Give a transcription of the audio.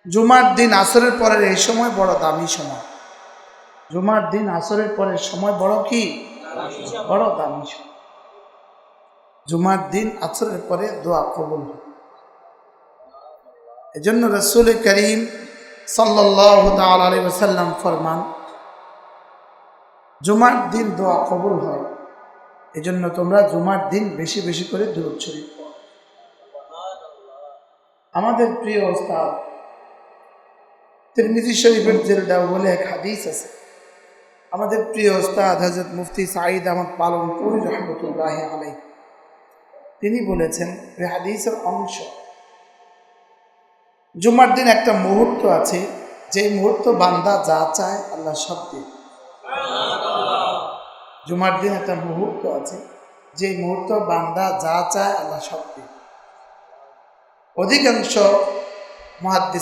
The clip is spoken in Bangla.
জুমার দিন আসরের পরের এই সময় বড় দামি সময়। জুমার দিন আসরের পরের সময় বড় কি? বড় দামি সময়। জুমার দিন আসরের পরে দোয়া কবুল হয়। এজন্য রাসূল করিম সাল্লাল্লাহু তাআলা আলাইহি ওয়াসাল্লাম ফরমান, জুমার দিন দোয়া কবুল হয়। এজন্য তোমরা জুমার দিন বেশি বেশি করে দুরূদ শরীফ পড়ো। আমাদের প্রিয় ওস্তাদ তিরমিজি শরীফের জিলদাও বলে এক হাদিস আছে। আমাদের প্রিয় ওস্তাদ হযরত মুফতি সাঈদ আহমদ পালনপুরি রাহমাতুল্লাহি আলাইহি তিনি বলেছেন, এই হাদিসের অংশ, জুমার দিন একটা মুহূর্ত আছে, যে মুহূর্ত বান্দা যা চায় আল্লাহ সব দেয়। জুমার দিন একটা মুহূর্ত আছে, যে মুহূর্ত বান্দা যা চায় আল্লাহ সব দেয়। অধিকাংশ মুহাদ্দিস